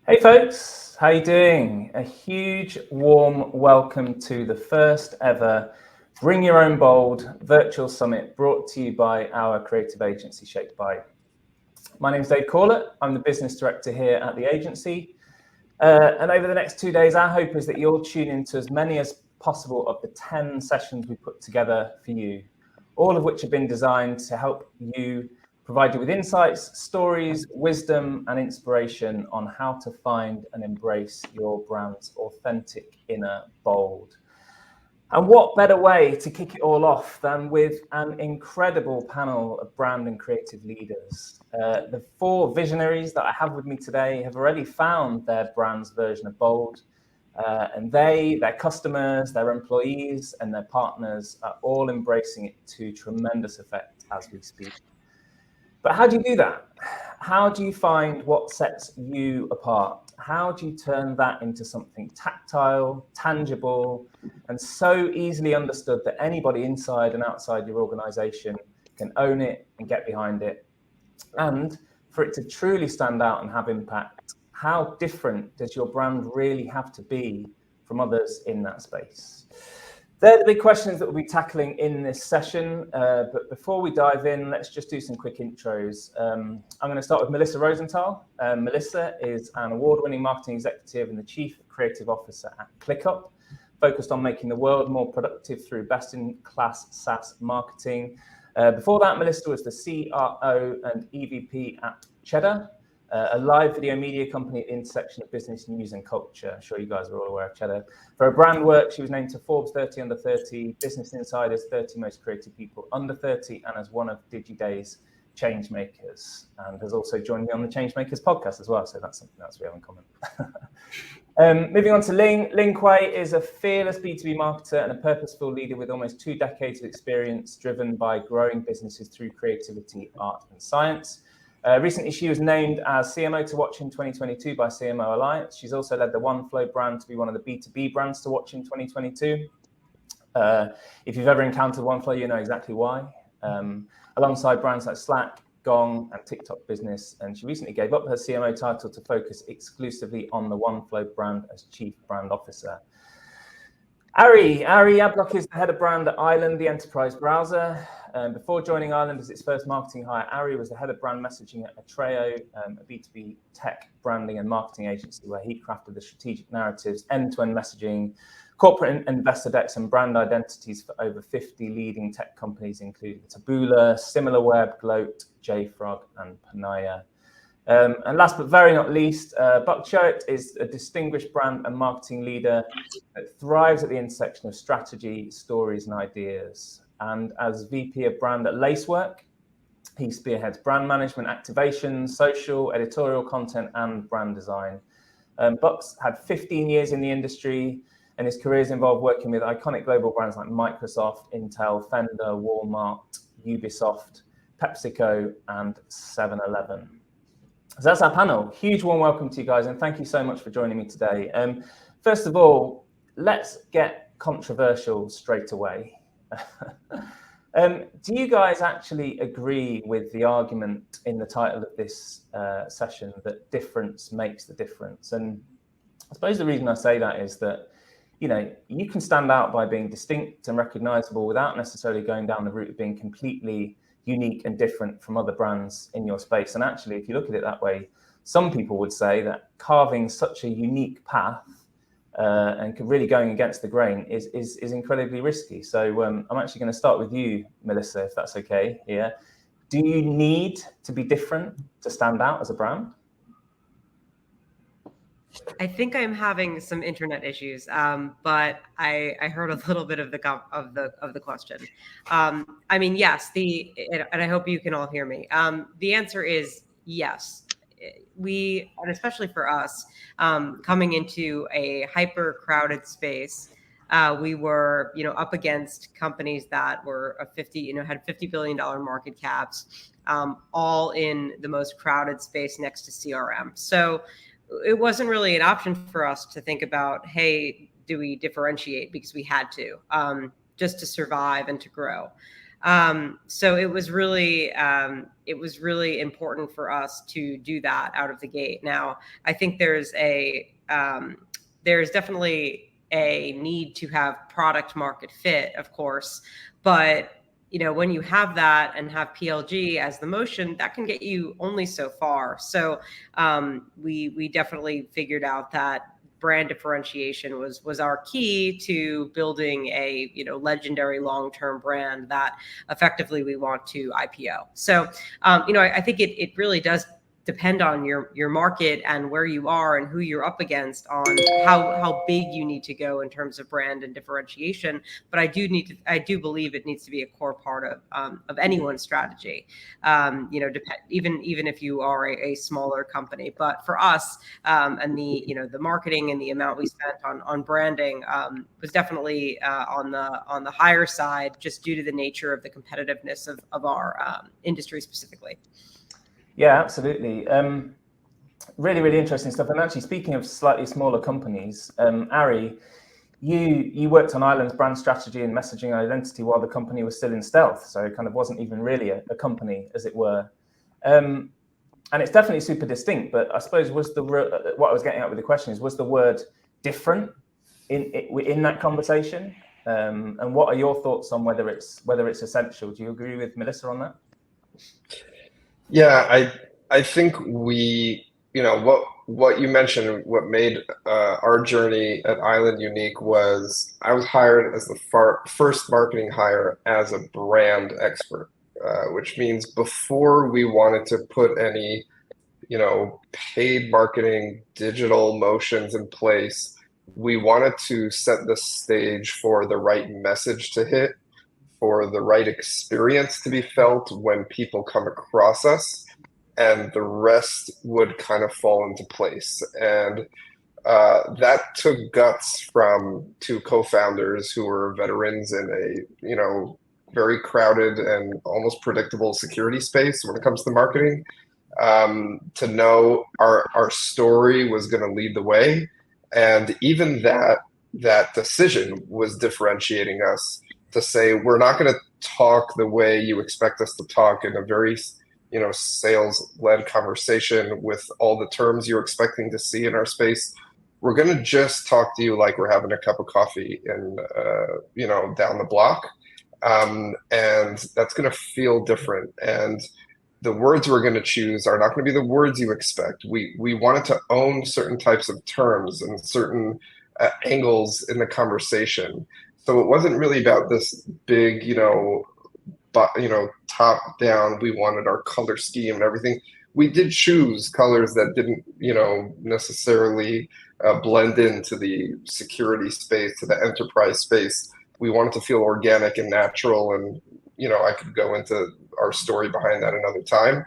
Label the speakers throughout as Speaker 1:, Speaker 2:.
Speaker 1: Hey folks, how you doing? A huge warm welcome to the first ever Bring Your Own Bold virtual summit brought to you by our creative agency Shaped By. My name is Dave Corlett. I'm the business director here at the agency. And over the next 2 days, our hope is that you'll tune into as many as possible of the 10 sessions we put together for you, all of which have been designed to help you, provide you with insights, stories, wisdom, and inspiration on how to find and embrace your brand's authentic inner bold. And what better way to kick it all off than with an incredible panel of brand and creative leaders. The 4 visionaries that I have with me today have already found their brand's version of bold, and they, their customers, their employees, and their partners are all embracing it to tremendous effect as we speak. But how do you do that? How do you find what sets you apart? How do you turn that into something tactile, tangible, and so easily understood that anybody inside and outside your organization can own it and get behind it? And for it to truly stand out and have impact, how different does your brand really have to be from others in that space? They're the big questions that we'll be tackling in this session. But before we dive in, let's just do some quick intros. I'm going to start with Melissa Rosenthal. Melissa is an award-winning marketing executive and the Chief Creative Officer at ClickUp, focused on making the world more productive through best-in-class SaaS marketing. Before that, Melissa was the CRO and EVP at Cheddar, a live video media company at the intersection of business, news, and culture. I'm sure you guys are all aware of Cheddar. For her brand work, she was named to Forbes 30 Under 30, Business Insider's 30 Most Creative People Under 30, and as one of DigiDay's CHANGEMAKERS, and has also joined me on the CHANGEMAKERS podcast as well, so that's something else we have in common. Moving on to Ling. Ling Koay is a fearless B2B marketer and a purposeful leader with almost 2 decades of experience driven by growing businesses through creativity, art, and science. Recently, she was named as CMO to watch in 2022 by CMO Alliance. She's also led the Oneflow brand to be one of the B2B brands to watch in 2022. If you've ever encountered Oneflow, you know exactly why. Alongside brands like Slack, Gong, and TikTok Business, and she recently gave up her CMO title to focus exclusively on the Oneflow brand as Chief Brand Officer. Ari Yablok is the head of brand at Island, the enterprise browser. Before joining Island as its first marketing hire, Ari was the head of brand messaging at Atreo, a B2B tech branding and marketing agency where he crafted the strategic narratives, end-to-end messaging, corporate investor decks, and brand identities for over 50 leading tech companies, including Taboola, SimilarWeb, Gloat, JFrog, and Panaya. And last but very not least, Choate is a distinguished brand and marketing leader that thrives at the intersection of strategy, stories, and ideas. And as VP of brand at Lacework, he spearheads brand management, activation, social, editorial content, and brand design. Buck's had 15 years in the industry, and his career has involved working with iconic global brands like Microsoft, Intel, Fender, Walmart, Ubisoft, PepsiCo, and 7-Eleven. So that's our panel. Huge warm welcome to you guys, and thank you so much for joining me today. First of all, let's get controversial straight away. Do you guys actually agree with the argument in the title of this session that difference makes the difference? And I suppose the reason I say that is that, you know, you can stand out by being distinct and recognizable without necessarily going down the route of being completely unique and different from other brands in your space. And actually, if you look at it that way, some people would say that carving such a unique path and really going against the grain is incredibly risky. So I'm actually going to start with you, Melissa, if that's okay. Yeah. Do you need to be different to stand out as a brand?
Speaker 2: I think I'm having some internet issues, but I heard a little bit of the question. I mean, yes, and I hope you can all hear me. The answer is yes. And especially for us, coming into a hyper crowded space, we were, up against companies that were had $50 billion market caps, all in the most crowded space next to CRM. So it wasn't really an option for us to think about, hey, do we differentiate? Because we had to, just to survive and to grow. So it was really important for us to do that out of the gate. Now, I think there's definitely a need to have product market fit, of course, but when you have that and have PLG as the motion, that can get you only so far. So we definitely figured out that brand differentiation was our key to building a legendary long-term brand that effectively we want to IPO. So I think it really does depend on your market and where you are and who you're up against on how big you need to go in terms of brand and differentiation. But I do believe it needs to be a core part of anyone's strategy. Even if you are a smaller company. But for us, and the marketing and the amount we spent on branding was definitely on the higher side, just due to the nature of the competitiveness of our industry specifically.
Speaker 1: Yeah, absolutely. Really, really interesting stuff. And actually, speaking of slightly smaller companies, Ari, you worked on Ireland's brand strategy and messaging identity while the company was still in stealth, so it kind of wasn't even really a company, as it were. And it's definitely super distinct. But I suppose what I was getting at with the question is, was the word different in that conversation? And what are your thoughts on whether it's essential? Do you agree with Melissa on that?
Speaker 3: Yeah, I think what you mentioned, what made our journey at Island unique was I was hired as the first marketing hire as a brand expert, which means before we wanted to put any paid marketing digital motions in place, we wanted to set the stage for the right message to hit, for the right experience to be felt when people come across us, and the rest would kind of fall into place. And that took guts from two co-founders who were veterans in a very crowded and almost predictable security space when it comes to marketing, to know our story was going to lead the way. And even that decision was differentiating us, to say we're not going to talk the way you expect us to talk in a very sales-led conversation with all the terms you're expecting to see in our space. We're going to just talk to you like we're having a cup of coffee and down the block, and that's going to feel different. And the words we're going to choose are not going to be the words you expect. We wanted to own certain types of terms and certain angles in the conversation. So it wasn't really about this big, top down. We wanted our color scheme and everything. We did choose colors that didn't, necessarily blend into the security space, to the enterprise space. We wanted to feel organic and natural, and I could go into our story behind that another time.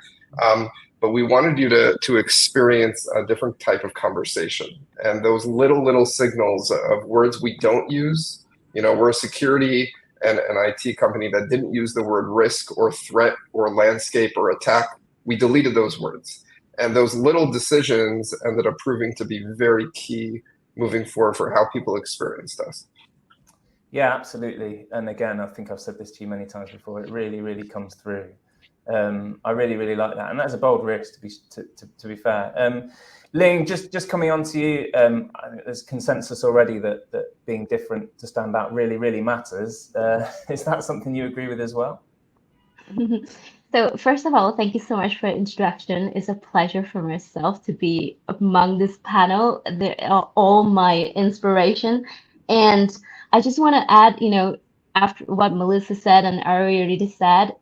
Speaker 3: But we wanted you to experience a different type of conversation, and those little signals of words we don't use. We're a security and an IT company that didn't use the word risk or threat or landscape or attack. We deleted those words. And those little decisions ended up proving to be very key moving forward for how people experienced us.
Speaker 1: Yeah, absolutely. And again, I think I've said this to you many times before. It really, really comes through. I really, really like that. And that's a bold risk, to be fair. Ling, just coming on to you, I think there's consensus already that being different to stand out really, really matters. Is that something you agree with as well?
Speaker 4: So first of all, thank you so much for the introduction. It's a pleasure for myself to be among this panel. They are all my inspiration. And I just want to add, after what Melissa said and Ari already said,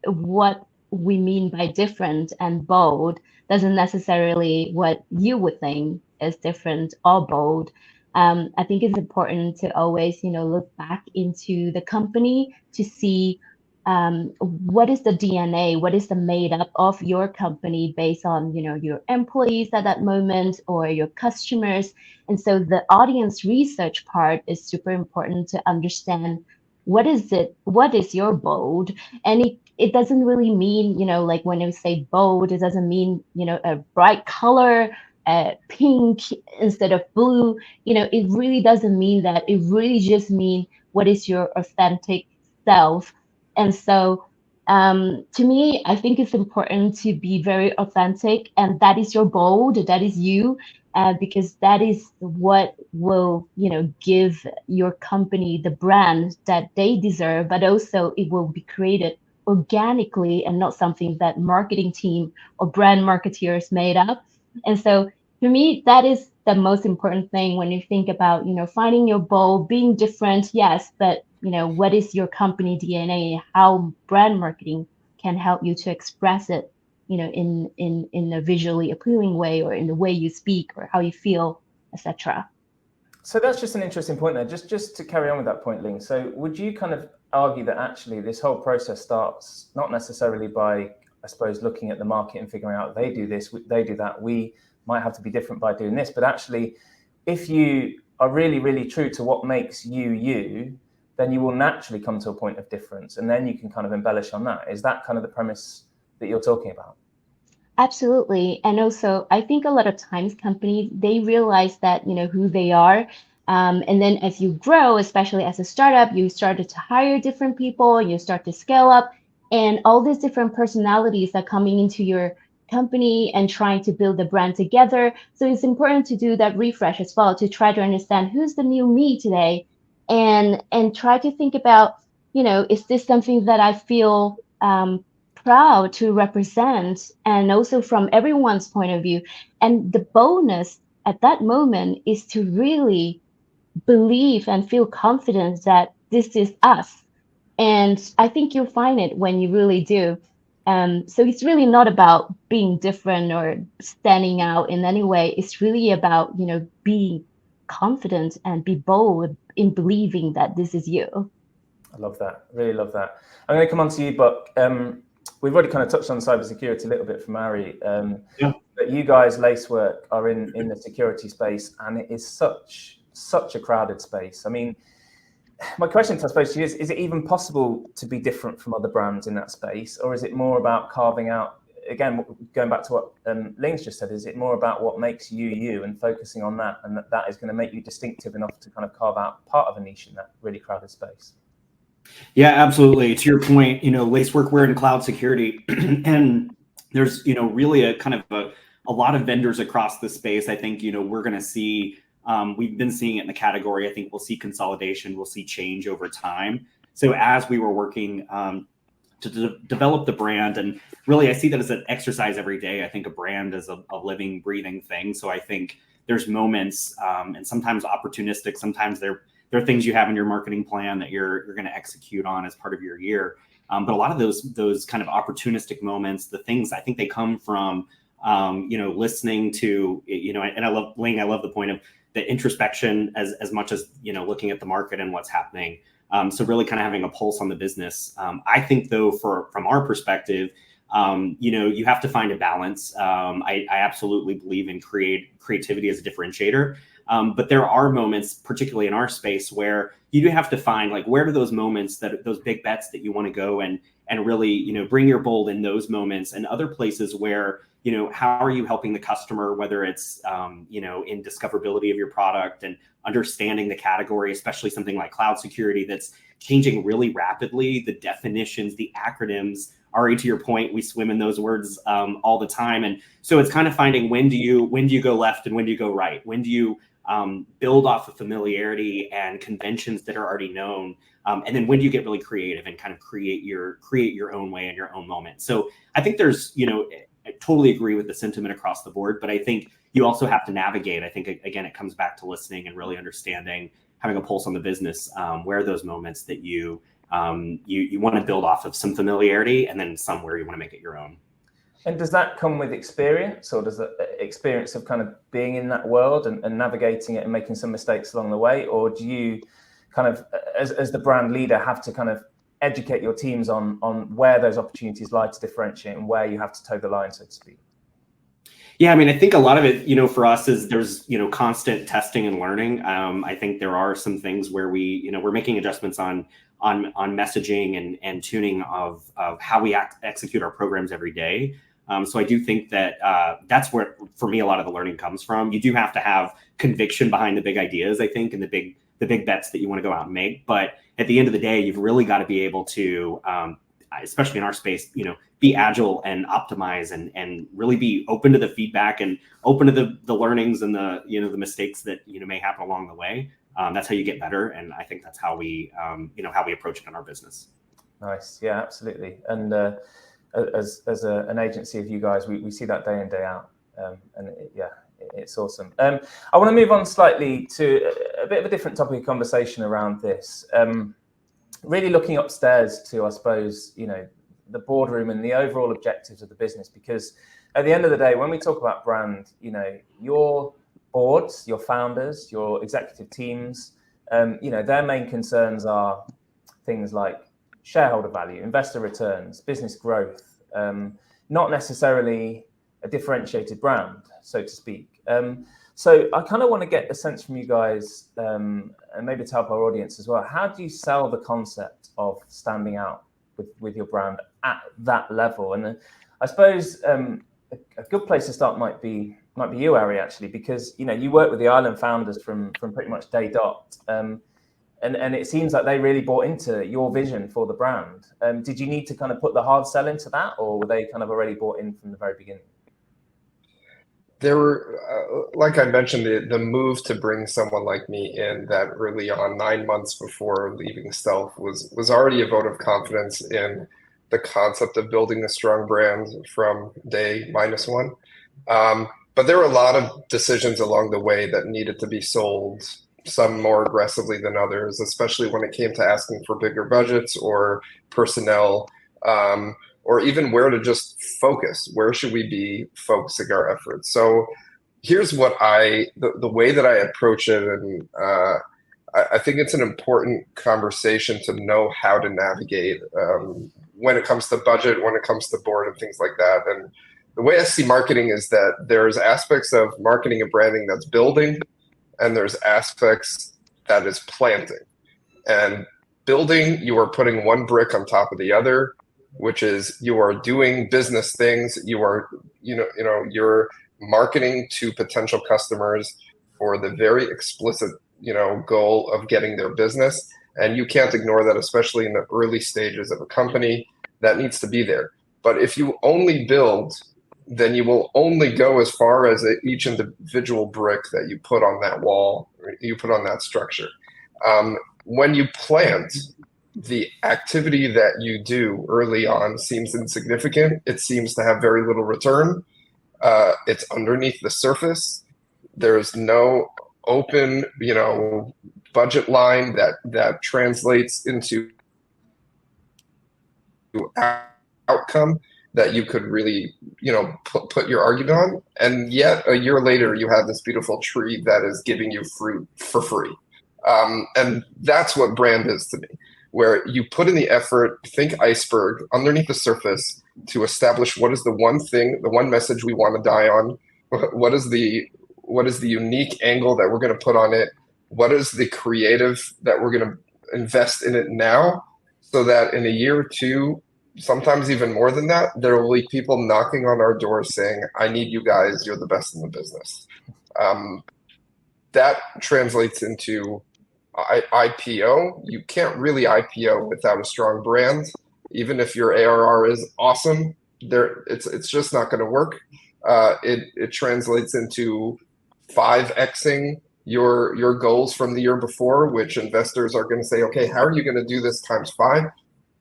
Speaker 4: what we mean by different and bold doesn't necessarily what you would think is different or bold. I think it's important to always, look back into the company to see what is the DNA, what is the made up of your company based on, your employees at that moment or your customers. And so the audience research part is super important to understand what is your bold. And it doesn't really mean, like when you say bold, it doesn't mean, a bright color, pink instead of blue. It really doesn't mean that. It really just means what is your authentic self And so to me, I think it's important to be very authentic, and that is your bold, that is you, because that is what will, give your company the brand that they deserve, but also it will be created organically and not something that marketing team or brand marketeers made up. And so to me, that is the most important thing when you think about, finding your bold, being different, yes, but what is your company DNA, how brand marketing can help you to express it, in a visually appealing way, or in the way you speak or how you feel, etc.
Speaker 1: So that's just an interesting point there. Just to carry on with that point, Ling. So would you kind of argue that actually this whole process starts not necessarily by, I suppose, looking at the market and figuring out they do this, they do that, we might have to be different by doing this, but actually, if you are really, really true to what makes you you, then you will naturally come to a point of difference, and then you can kind of embellish on that. Is that kind of the premise that you're talking about?
Speaker 4: Absolutely. And also, I think a lot of times companies, they realize that, who they are. And then as you grow, especially as a startup, you started to hire different people, you start to scale up, and all these different personalities are coming into your company and trying to build the brand together. So it's important to do that refresh as well, to try to understand who's the new me today, and try to think about, is this something that I feel proud to represent, and also from everyone's point of view. And the bonus at that moment is to really believe and feel confident that this is us. And I think you'll find it when you really do. So it's really not about being different or standing out in any way. It's really about, being confident and be bold in believing that this is you.
Speaker 1: I love that. Really love that. I'm going to come on to you, Buck. We've already kind of touched on cybersecurity a little bit from Ari. But you guys, Lacework, are in the security space, and it is such a crowded space. I mean, my question, I suppose, to you is it even possible to be different from other brands in that space? Or is it more about carving out, again, going back to what Ling's just said, is it more about what makes you you and focusing on that, and that is going to make you distinctive enough to kind of carve out part of a niche in that really crowded space?
Speaker 5: Yeah, absolutely. To your point, Lacework, we're in cloud security, and there's, really a kind of a lot of vendors across the space. I think, we're going to see, we've been seeing it in the category. I think we'll see consolidation, we'll see change over time. So as we were working to develop the brand, and really I see that as an exercise every day. I think a brand is a living, breathing thing. So I think there's moments, and sometimes opportunistic, sometimes there are things you have in your marketing plan that you're going to execute on as part of your year. But a lot of those kind of opportunistic moments, the things, I think they come from, listening to, and I love, Ling, I love the point of the introspection as much as, looking at the market and what's happening. So really kind of having a pulse on the business. I think though, from our perspective, you have to find a balance. I absolutely believe in creativity as a differentiator. But there are moments, particularly in our space, where you do have to find, like, where are those moments, those big bets that you want to go and really, bring your bold in those moments, and other places where, how are you helping the customer, whether it's, in discoverability of your product and understanding the category, especially something like cloud security that's changing really rapidly. The definitions, the acronyms, Ari, to your point, we swim in those words all the time. And so it's kind of finding when do you go left and when do you go right? When do you build off of familiarity and conventions that are already known? And then when do you get really creative and kind of create your own way and your own moment? So I think there's, I totally agree with the sentiment across the board, but I think you also have to navigate. I think, again, it comes back to listening and really understanding, having a pulse on the business, where are those moments that you want to build off of some familiarity, and then somewhere you want to make it your own.
Speaker 1: And does that come with experience, or does the experience of kind of being in that world and navigating it and making some mistakes along the way? Or do you kind of, as the brand leader, have to kind of educate your teams on where those opportunities lie to differentiate and where you have to toe the line, so to speak?
Speaker 5: Yeah, I mean, I think a lot of it, for us is there's, constant testing and learning. I think there are some things where we're making adjustments on messaging and tuning of how we execute our programs every day. So I do think that that's where, for me, a lot of the learning comes from. You do have to have conviction behind the big ideas, I think, and the the big bets that you want to go out and make. But at the end of the day, you've really got to be able to, especially in our space, be agile and optimize and really be open to the feedback and open to the learnings and the mistakes that may happen along the way. That's how you get better, and I think that's how we how we approach it in our business.
Speaker 1: Nice, yeah, absolutely. And as an agency of you guys, we see that day in, day out, and it's awesome. I want to move on slightly to a bit of a different topic of conversation around this. Really looking upstairs to, I suppose, the boardroom and the overall objectives of the business, because at the end of the day, when we talk about brand, your boards, your founders, your executive teams, their main concerns are things like shareholder value, investor returns, business growth, not necessarily a differentiated brand, so to speak. So I kind of want to get a sense from you guys, and maybe to help our audience as well. How do you sell the concept of standing out with your brand at that level? And I suppose a good place to start might be you, Ari, actually, because you work with the Island founders from pretty much day dot. And it seems like they really bought into your vision for the brand. Did you need to kind of put the hard sell into that, or were they kind of already bought in from the very beginning?
Speaker 3: There were, like I mentioned, the move to bring someone like me in that early on, 9 months before leaving Stealth, was already a vote of confidence in the concept of building a strong brand from day -1. But there were a lot of decisions along the way that needed to be sold, some more aggressively than others, especially when it came to asking for bigger budgets or personnel, or even where to just focus. Where should we be focusing our efforts? So here's what the way that I approach it, and I think it's an important conversation to know how to navigate when it comes to budget, when it comes to board and things like that. And the way I see marketing is that there's aspects of marketing and branding that's building, and there's aspects that is planting. And building, you are putting one brick on top of the other, which is you are doing business things. You are, you're marketing to potential customers for the very explicit, goal of getting their business. And you can't ignore that, especially in the early stages of a company. That needs to be there. But if you only build, then you will only go as far as each individual brick that you put on that wall, you put on that structure. When you plant, the activity that you do early on seems insignificant. It seems to have very little return. It's underneath the surface. There's no open, budget line that translates into outcome that you could really, put your argument on. And yet a year later, you have this beautiful tree that is giving you fruit for free. And that's what brand is to me, where you put in the effort, think iceberg, underneath the surface, to establish what is the one thing, the one message we want to die on, what is the unique angle that we're going to put on it, what is the creative that we're going to invest in it now, so that in a year or two, sometimes even more than that, there will be people knocking on our doors saying, I need you guys, you're the best in the business. That translates into IPO. You can't really IPO without a strong brand. Even if your ARR is awesome, it's just not going to work. It translates into 5xing your goals from the year before, which investors are going to say, okay, how are you going to do this times 5?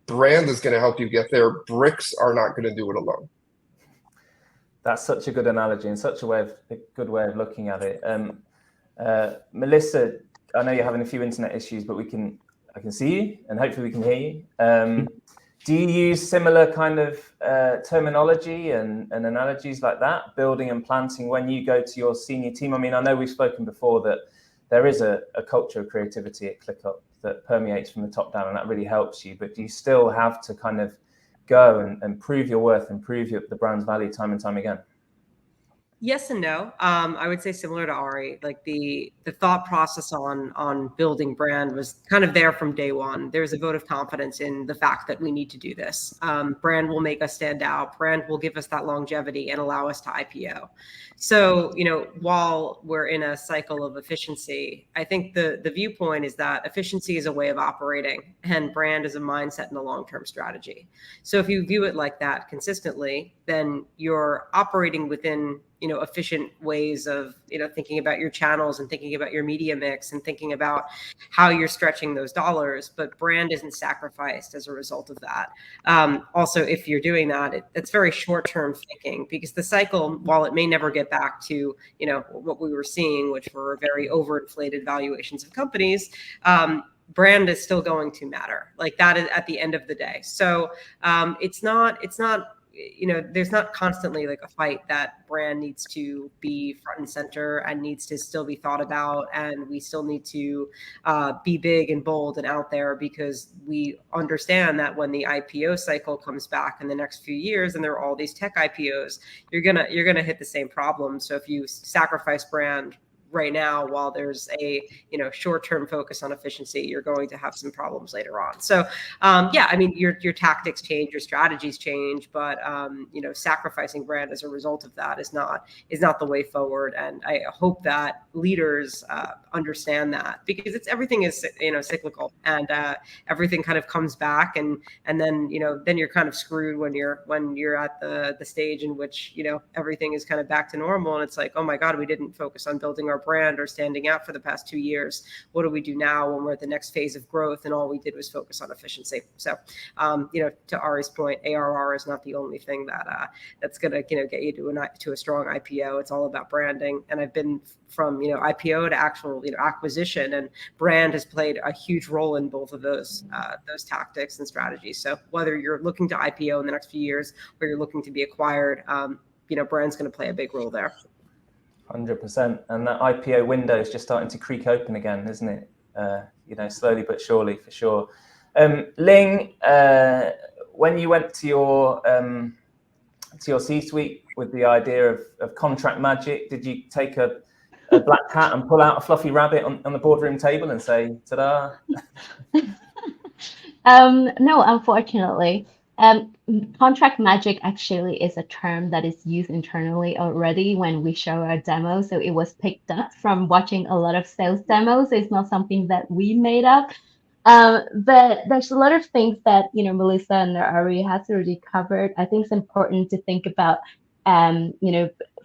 Speaker 3: Brand is going to help you get there. Bricks are not going to do it alone.
Speaker 1: That's such a good analogy and such a good way of looking at it. Melissa, I know you're having a few internet issues, but I can see you and hopefully we can hear you. Do you use similar kind of terminology and analogies like that, building and planting, when you go to your senior team? I mean, I know we've spoken before that there is a culture of creativity at ClickUp that permeates from the top down, and that really helps you. But do you still have to kind of go and prove your worth and prove the brand's value time and time again?
Speaker 2: Yes and no. I would say similar to Ari, like the thought process on building brand was kind of there from day one. There's a vote of confidence in the fact that we need to do this. Brand will make us stand out. Brand will give us that longevity and allow us to IPO. So, while we're in a cycle of efficiency, I think the viewpoint is that efficiency is a way of operating and brand is a mindset and a long-term strategy. So if you view it like that consistently, then you're operating within efficient ways of thinking about your channels and thinking about your media mix and thinking about how you're stretching those dollars, but brand isn't sacrificed as a result of that. Also, if you're doing that, it's very short-term thinking, because the cycle, while it may never get back to what we were seeing, which were very overinflated valuations of companies, brand is still going to matter. Like, that is at the end of the day. So it's not there's not constantly like a fight that brand needs to be front and center and needs to still be thought about, and we still need to be big and bold and out there, because we understand that when the IPO cycle comes back in the next few years and there are all these tech IPOs, you're gonna hit the same problem. So if you sacrifice brand right now while there's a short-term focus on efficiency, you're going to have some problems later on. So your tactics change, your strategies change, but sacrificing brand as a result of that is not the way forward. And I hope that leaders understand that, because everything is cyclical, and everything kind of comes back, and then you're kind of screwed when you're at the stage in which everything is kind of back to normal, and it's like, oh my God, we didn't focus on building our brand or standing out for the past 2 years. What do we do now when we're at the next phase of growth and all we did was focus on efficiency? So to Ari's point, ARR is not the only thing that's gonna get you to a strong IPO. It's all about branding. And I've been from IPO to actual acquisition, and brand has played a huge role in both of those tactics and strategies. So whether you're looking to IPO in the next few years or you're looking to be acquired, brand's going to play a big role there.
Speaker 1: 100%. And that IPO window is just starting to creak open again, isn't it? Slowly but surely, for sure. Ling, when you went to your C-suite with the idea of contract magic, did you take a black cat and pull out a fluffy rabbit on the boardroom table and say, ta-da?
Speaker 4: No, unfortunately. Contract magic actually is a term that is used internally already when we show our demos. So it was picked up from watching a lot of sales demos. It's not something that we made up. But there's a lot of things that, Melissa and Ari has already covered. I think it's important to think about,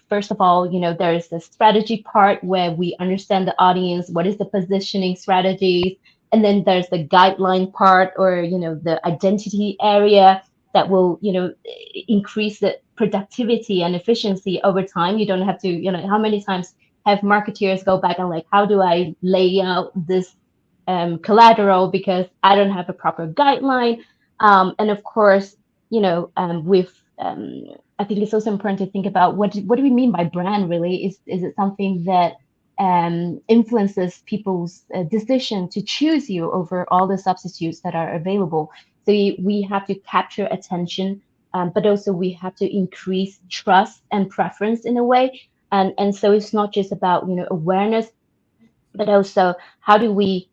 Speaker 4: first of all, there's the strategy part where we understand the audience, what is the positioning strategies. And then there's the guideline part, or, the identity area that will, increase the productivity and efficiency over time. You don't have to, how many times have marketeers go back and like, how do I lay out this collateral because I don't have a proper guideline? And of course, I think it's also important to think about what do we mean by brand really? Is it something that influences people's decision to choose you over all the substitutes that are available? So we have to capture attention, but also we have to increase trust and preference in a way. And so it's not just about awareness, but also how do we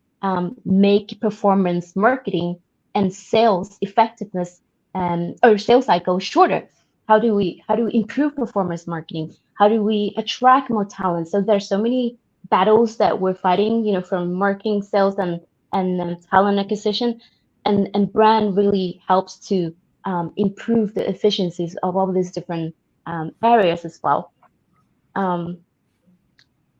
Speaker 4: make performance marketing and sales effectiveness or sales cycle shorter? How do we improve performance marketing? How do we attract more talent? So there's so many battles that we're fighting, from marketing, sales, and talent acquisition, and brand really helps to improve the efficiencies of all these different areas as well.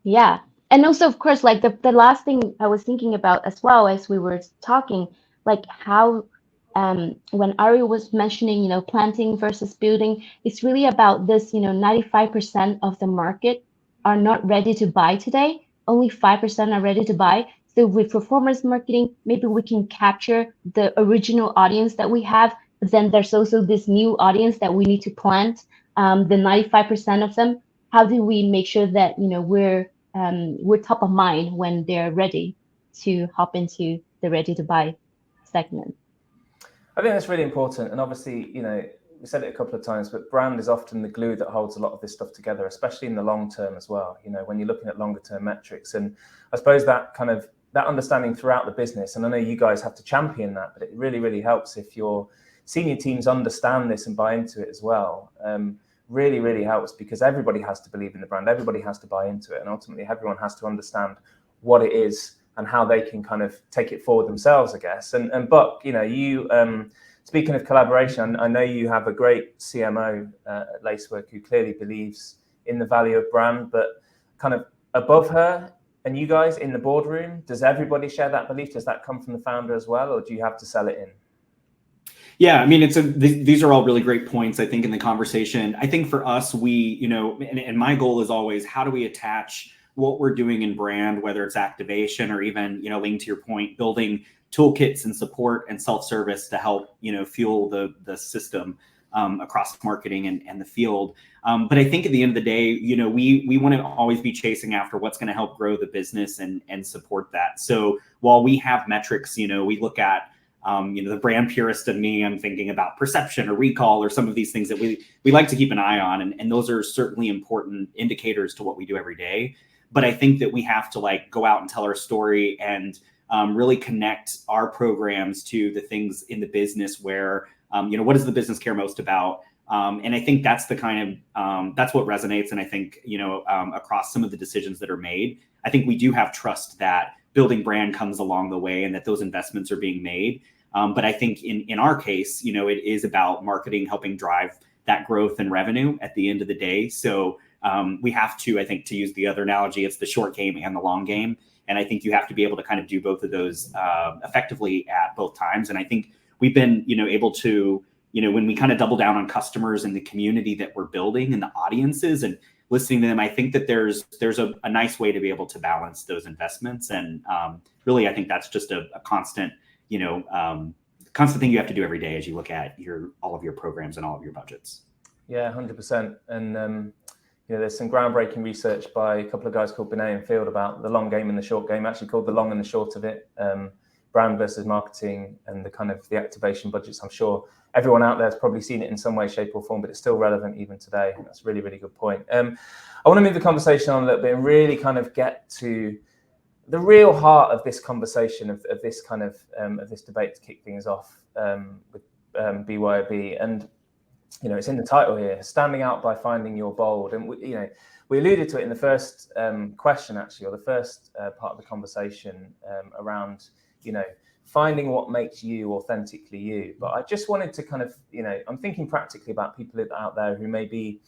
Speaker 4: Yeah, and also of course, like the last thing I was thinking about as well as we were talking, like how. When Ari was mentioning, planting versus building, it's really about this, 95% of the market are not ready to buy today. Only 5% are ready to buy. So with performance marketing, maybe we can capture the original audience that we have, but then there's also this new audience that we need to plant, the 95% of them. How do we make sure that, we're top of mind when they're ready to hop into the ready to buy segment?
Speaker 1: I think that's really important. And obviously, we said it a couple of times, but brand is often the glue that holds a lot of this stuff together, especially in the long term as well. You know, when you're looking at longer term metrics, and I suppose that kind of that understanding throughout the business. And I know you guys have to champion that, but it really, really helps if your senior teams understand this and buy into it as well. Really, really helps, because everybody has to believe in the brand, everybody has to buy into it, and ultimately everyone has to understand what it is and how they can kind of take it forward themselves, I guess. And Buck, you know, you speaking of collaboration, I know you have a great CMO at Lacework who clearly believes in the value of brand, but kind of above her and you guys in the boardroom, does everybody share that belief? Does that come from the founder as well, or do you have to sell it in?
Speaker 5: Yeah, I mean, these are all really great points, I think, in the conversation. I think for us, you know, and my goal is always, how do we attach what we're doing in brand, whether it's activation or even, you know, Ling, to your point, building toolkits and support and self-service to help, you know, fuel the system across marketing and the field. But I think at the end of the day, you know, we want to always be chasing after what's going to help grow the business and support that. So while we have metrics, you know, we look at, you know, the brand purist in me, I'm thinking about perception or recall or some of these things that we like to keep an eye on. And those are certainly important indicators to what we do every day. But I think that we have to like go out and tell our story and really connect our programs to the things in the business where, you know, what does the business care most about? And I think that's the kind of, that's what resonates. And I think, you know, across some of the decisions that are made, I think we do have trust that building brand comes along the way and that those investments are being made. But I think in our case, you know, it is about marketing helping drive that growth and revenue at the end of the day. So we have to, I think, to use the other analogy, it's the short game and the long game. And I think you have to be able to kind of do both of those effectively at both times. And I think we've been, you know, able to, you know, when we kind of double down on customers and the community that we're building and the audiences and listening to them, I think that there's a nice way to be able to balance those investments. And really, I think that's just a constant, you know, constant thing you have to do every day as you look at all of your programs and all of your budgets.
Speaker 1: Yeah, 100%. And you know, there's some groundbreaking research by a couple of guys called Binet and Field about the long game and the short game, actually called the long and the short of it, brand versus marketing and the kind of the activation budgets. I'm sure everyone out there has probably seen it in some way, shape or form, but it's still relevant even today. That's a really, really good point. I want to move the conversation on a little bit and really kind of get to the real heart of this conversation, of this kind of this debate to kick things off with BYOB. And you know, it's in the title here, standing out by finding your bold. And you know, we alluded to it in the first question, actually, or the first part of the conversation around, you know, finding what makes you authentically you. But I just wanted to kind of, you know, I'm thinking practically about people out there who maybe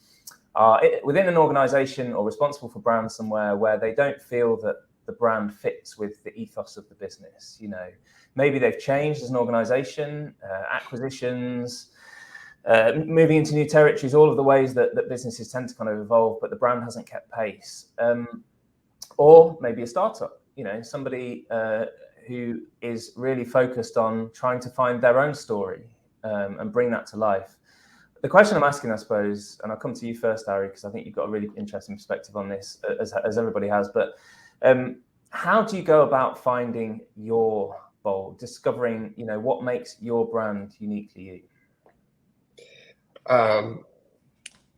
Speaker 1: are within an organization or responsible for brand somewhere where they don't feel that the brand fits with the ethos of the business. You know, maybe they've changed as an organization, acquisitions, moving into new territories, all of the ways that businesses tend to kind of evolve, but the brand hasn't kept pace. Or maybe a startup, you know, somebody who is really focused on trying to find their own story and bring that to life. The question I'm asking, I suppose, and I'll come to you first, Ari, because I think you've got a really interesting perspective on this, as everybody has, but how do you go about finding your bold, discovering, you know, what makes your brand uniquely you?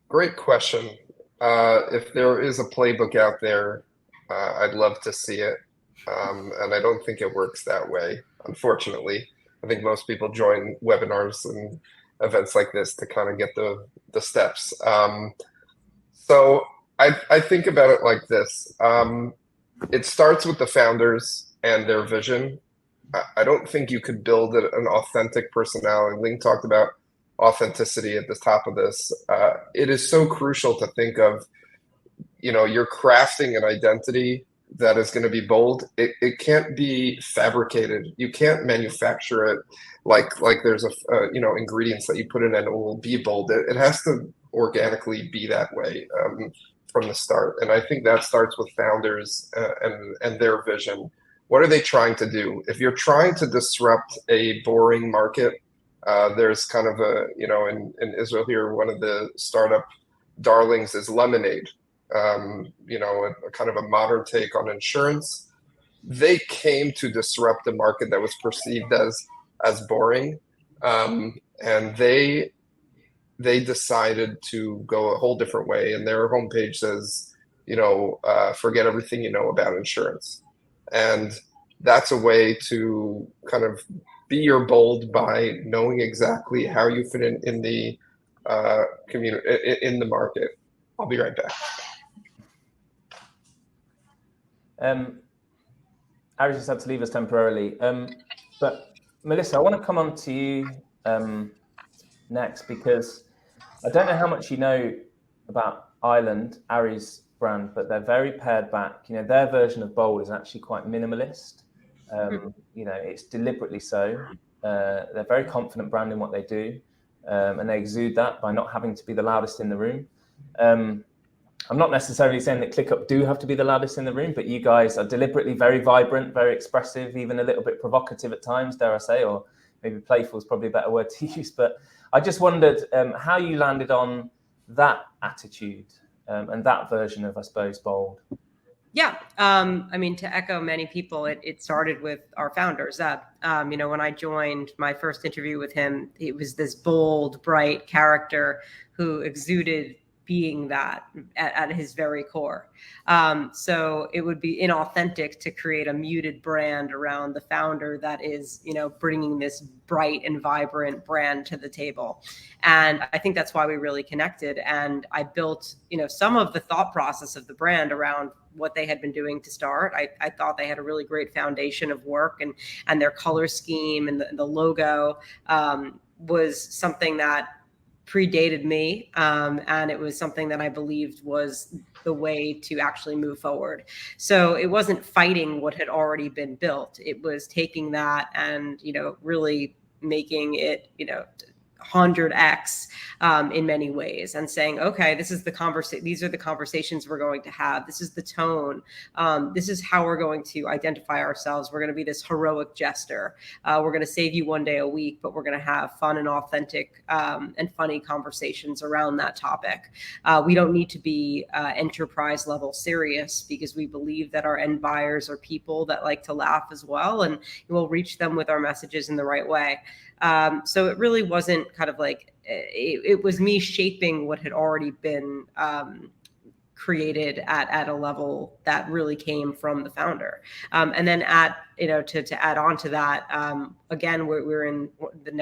Speaker 3: Great question. If there is a playbook out there, I'd love to see it. And I don't think it works that way, unfortunately. I think most people join webinars and events like this to kind of get the steps. So I think about it like this. It starts with the founders and their vision. I don't think you could build an authentic personality. Ling talked about authenticity at the top of this. It is so crucial to think of, you know, you're crafting an identity that is going to be bold. It can't be fabricated. You can't manufacture it like there's you know, ingredients that you put in and it will be bold. It has to organically be that way from the start. And I think that starts with founders and their vision. What are they trying to do? If you're trying to disrupt a boring market, there's kind of a, you know, in Israel here, one of the startup darlings is Lemonade. You know, a kind of a modern take on insurance. They came to disrupt a market that was perceived as boring, and they they decided to go a whole different way, and their homepage says, forget everything you know about insurance. And that's a way to kind of be your bold by knowing exactly how you fit in the community, in the market. I'll be right back.
Speaker 1: Ari just had to leave us temporarily. But Melissa, I want to come on to you next, because I don't know how much you know about Island, Ari's brand, but they're very pared back. Their version of bold is actually quite minimalist. It's deliberately so. They're very confident brand in what they do, and they exude that by not having to be the loudest in the room. I'm not necessarily saying that ClickUp do have to be the loudest in the room, but you guys are deliberately very vibrant, very expressive, even a little bit provocative at times, dare I say, or maybe playful is probably a better word to use. But I just wondered how you landed on that attitude and that version of, I suppose, bold.
Speaker 2: Yeah. To echo many people, it started with our founder, Zeb. When I joined my first interview with him, it was this bold, bright character who exuded being that at his very core. So it would be inauthentic to create a muted brand around the founder that is, bringing this bright and vibrant brand to the table. And I think that's why we really connected. And I built, some of the thought process of the brand around what they had been doing to start. I thought they had a really great foundation of work, and their color scheme and the logo was something that predated me, and it was something that I believed was the way to actually move forward. So it wasn't fighting what had already been built. It was taking that and, really making it, 100x in many ways, and saying, okay, this is the conversation. These are the conversations we're going to have. This is the tone. This is how we're going to identify ourselves. We're going to be this heroic jester. We're going to save you one day a week, but we're going to have fun and authentic and funny conversations around that topic. We don't need to be enterprise level serious, because we believe that our end buyers are people that like to laugh as well, and we'll reach them with our messages in the right way. So it really wasn't kind of like, it was me shaping what had already been created at a level that really came from the founder. And then to add on to that, again, we're in the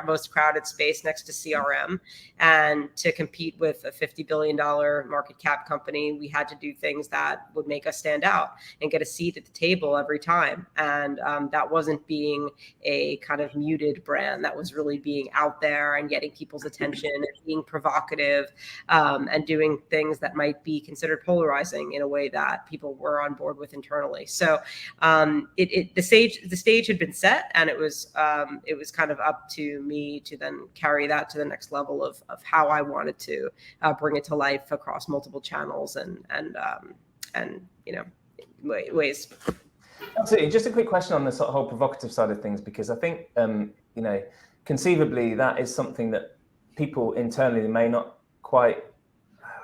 Speaker 2: most crowded space next to CRM, and to compete with a $50 billion market cap company, we had to do things that would make us stand out and get a seat at the table every time. And that wasn't being a kind of muted brand. That was really being out there and getting people's attention and being provocative, and doing things that might be considered polarizing in a way that people were on board with internally. So the stage had been set, and it was kind of up to me to then carry that to the next level of how I wanted to bring it to life across multiple channels and ways.
Speaker 1: Absolutely. Just a quick question on this whole provocative side of things, because I think conceivably that is something that people internally may not quite.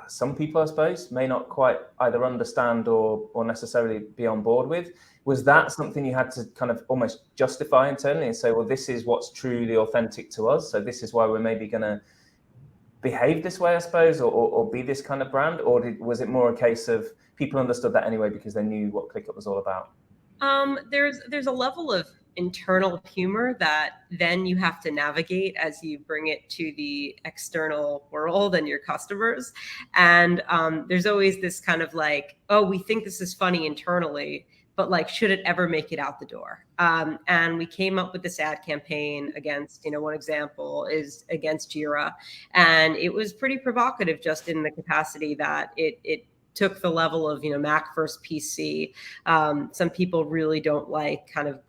Speaker 1: Some people, I suppose, may not quite either understand or necessarily be on board with. Was that something you had to kind of almost justify internally and say, well, this is what's truly authentic to us, so this is why we're maybe going to behave this way, I suppose, or be this kind of brand? Or was it more a case of people understood that anyway because they knew what ClickUp was all about?
Speaker 2: There's a level of internal humor that then you have to navigate as you bring it to the external world and your customers. And there's always this kind of like, oh, we think this is funny internally, but like, should it ever make it out the door? And we came up with this ad campaign against, one example is against Jira. And it was pretty provocative, just in the capacity that it took the level of, Mac versus PC. Some people really don't like kind of,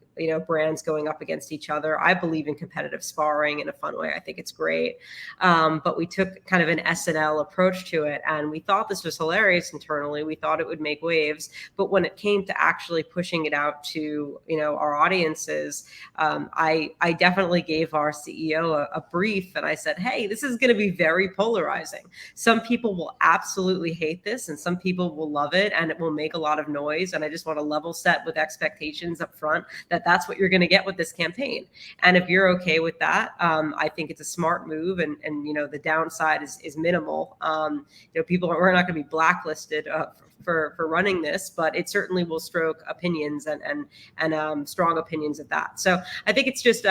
Speaker 2: brands going up against each other. I believe in competitive sparring in a fun way. I think it's great. But we took kind of an SNL approach to it, and we thought this was hilarious internally. We thought it would make waves. But when it came to actually pushing it out to, our audiences, I definitely gave our CEO a brief, and I said, hey, this is going to be very polarizing. Some people will absolutely hate this, and some people will love it, and it will make a lot of noise. And I just want to level set with expectations up front that that's what you're going to get with this campaign. And if you're okay with that, I think it's a smart move. And the downside is minimal. We're not going to be blacklisted for running this, but it certainly will stroke opinions and strong opinions at that. So I think it's just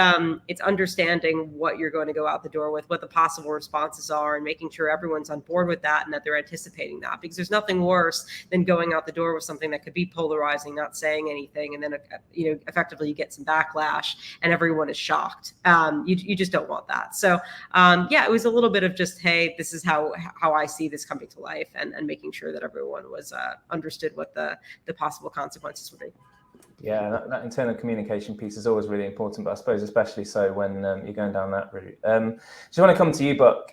Speaker 2: it's understanding what you're going to go out the door with, what the possible responses are, and making sure everyone's on board with that and that they're anticipating that, because there's nothing worse than going out the door with something that could be polarizing, not saying anything, and then effectively you get some backlash and everyone is shocked. You just don't want that. So it was a little bit of just, hey, this is how I see this coming to life, and making sure that everyone was understood what the possible consequences would be.
Speaker 1: Yeah, that internal communication piece is always really important, but I suppose especially so when you're going down that route. So I want to come to you, Buck,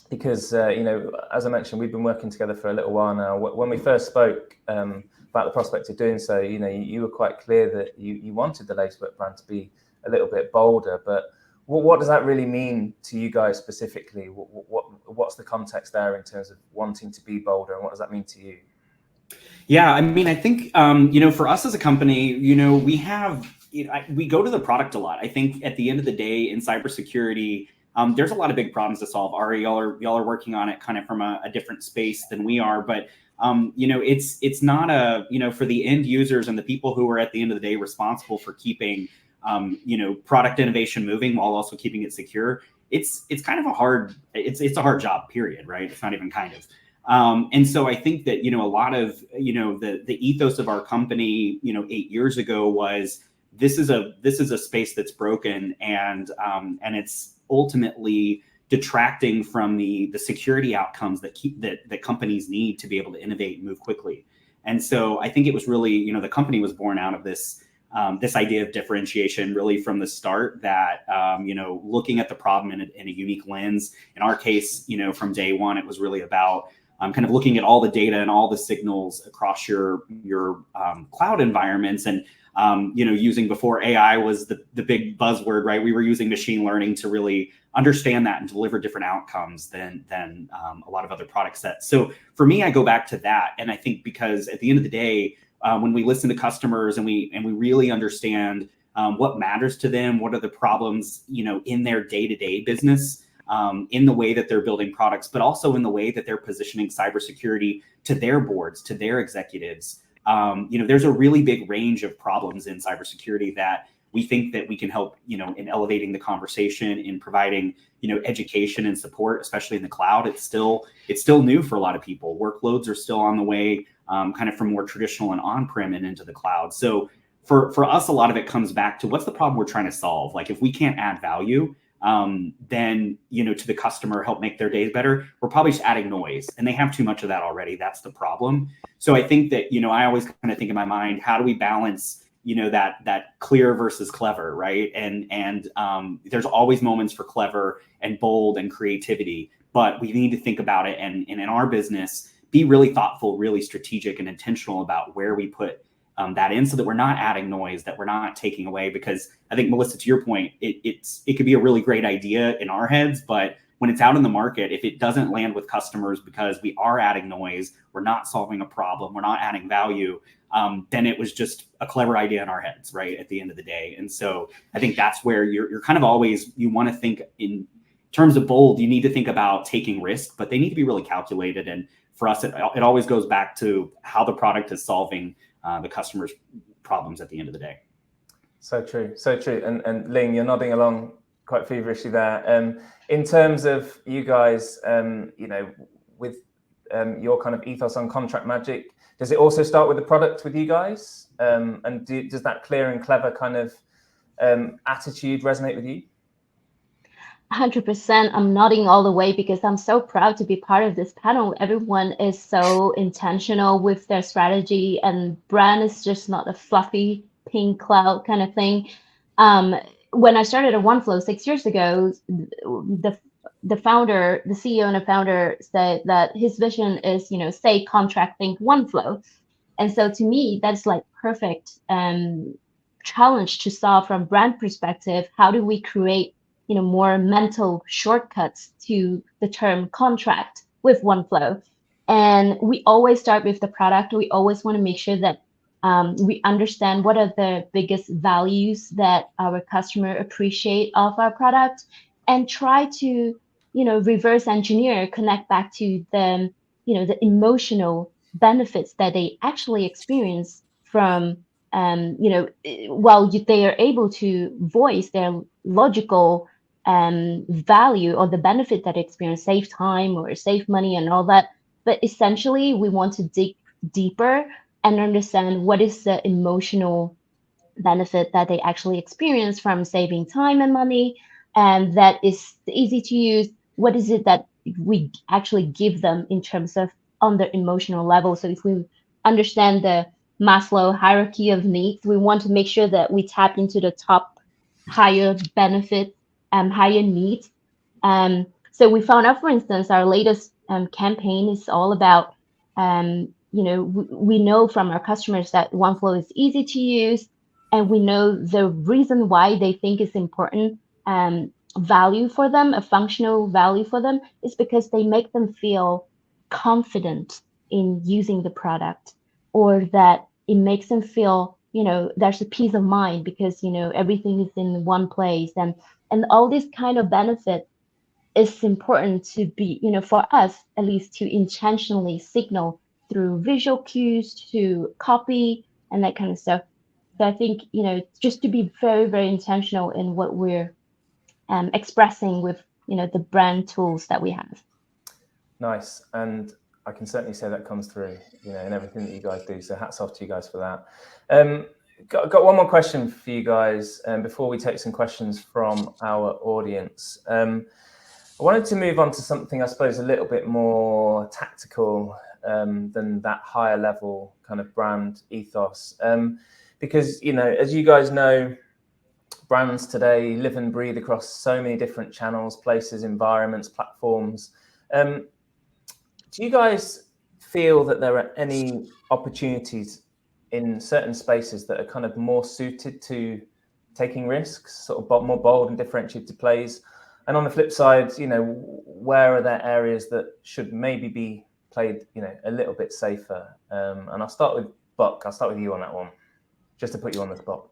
Speaker 1: because as I mentioned, we've been working together for a little while now. When we first spoke about the prospect of doing so, you were quite clear that you wanted the Lacework brand to be a little bit bolder, but what does that really mean to you guys specifically? What's the context there in terms of wanting to be bolder, and what does that mean to you?
Speaker 5: Yeah, I mean, I think, for us as a company, we have, we go to the product a lot. I think at the end of the day in cybersecurity, there's a lot of big problems to solve. Ari, y'all are working on it kind of from a different space than we are, but it's not for the end users and the people who are at the end of the day responsible for keeping product innovation moving while also keeping it secure. It's kind of a hard job, period, right? It's not even kind of. And so I think that, a lot of, the ethos of our company, 8 years ago was, this is a space that's broken, and it's ultimately detracting from the security outcomes that companies need to be able to innovate and move quickly. And so I think it was really, the company was born out of this idea of differentiation really from the start, that, looking at the problem in a unique lens. In our case, from day one, it was really about kind of looking at all the data and all the signals across your cloud environments, and using, before AI was the big buzzword, right? We were using machine learning to really understand that and deliver different outcomes than a lot of other product sets. So for me, I go back to that, and I think because at the end of the day, when we listen to customers and we really understand what matters to them, what are the problems in their day-to-day business, in the way that they're building products, but also in the way that they're positioning cybersecurity to their boards, to their executives. There's a really big range of problems in cybersecurity that we think that we can help, in elevating the conversation, in providing, education and support, especially in the cloud. It's still new for a lot of people. Workloads are still on the way, kind of from more traditional and on-prem and into the cloud. So for us, a lot of it comes back to, what's the problem we're trying to solve? Like, if we can't add value, then, to the customer, help make their days better, we're probably just adding noise, and they have too much of that already. That's the problem. So I think that, I always kind of think in my mind, how do we balance, that clear versus clever, right? And there's always moments for clever and bold and creativity, but we need to think about it, and in our business, be really thoughtful, really strategic and intentional about where we put that in, so that we're not adding noise, that we're not taking away. Because I think, Melissa, to your point, it could be a really great idea in our heads, but when it's out in the market, if it doesn't land with customers because we are adding noise, we're not solving a problem, we're not adding value, then it was just a clever idea in our heads, right, at the end of the day. And so I think that's where you're kind of always, you want to think in terms of bold. You need to think about taking risks, but they need to be really calculated. And for us, it always goes back to how the product is solving the customer's problems at the end of the day. So true.
Speaker 1: And Ling, you're nodding along quite feverishly there. In terms of you guys, with your kind of ethos on Contract Magic, does it also start with the product with you guys? And does that clear and clever kind of attitude resonate with you?
Speaker 4: 100%. I'm nodding all the way because I'm so proud to be part of this panel. Everyone is so intentional with their strategy, and brand is just not a fluffy pink cloud kind of thing. When I started at Oneflow 6 years ago, the founder, the CEO and the founder said that his vision is, say contract, think Oneflow. And so to me, that's like perfect challenge to solve from brand perspective. How do we create more mental shortcuts to the term contract with Oneflow? And we always start with the product. We always want to make sure that We understand what are the biggest values that our customer appreciate of our product, and try to, reverse engineer, connect back to the, the emotional benefits that they actually experience from, while they are able to voice their logical value or the benefit that they experience, save time or save money and all that. But essentially, we want to dig deeper and understand what is the emotional benefit that they actually experience from saving time and money, and that is easy to use. What is it that we actually give them in terms of on the emotional level? So if we understand the Maslow hierarchy of needs, we want to make sure that we tap into the top higher benefit and higher needs. So we found out, for instance, our latest campaign is all about, we know from our customers that Oneflow is easy to use, and we know the reason why they think it's important value for them, a functional value for them, is because they make them feel confident in using the product, or that it makes them feel, there's a peace of mind because, everything is in one place, and all this kind of benefit is important to be, for us at least, to intentionally signal through visual cues, to copy and that kind of stuff. So I think, just to be very, very intentional in what we're expressing with, the brand tools that we have.
Speaker 1: Nice. And I can certainly say that comes through, in everything that you guys do. So hats off to you guys for that. Got one more question for you guys before we take some questions from our audience. I wanted to move on to something, I suppose, a little bit more tactical than that higher level kind of brand ethos. Because, as you guys know, brands today live and breathe across so many different channels, places, environments, platforms. Do you guys feel that there are any opportunities in certain spaces that are kind of more suited to taking risks, sort of more bold and differentiated plays? And on the flip side, where are there areas that should maybe be played, a little bit safer? And I'll start with Buck. I'll start with you on that one, just to put you on the spot.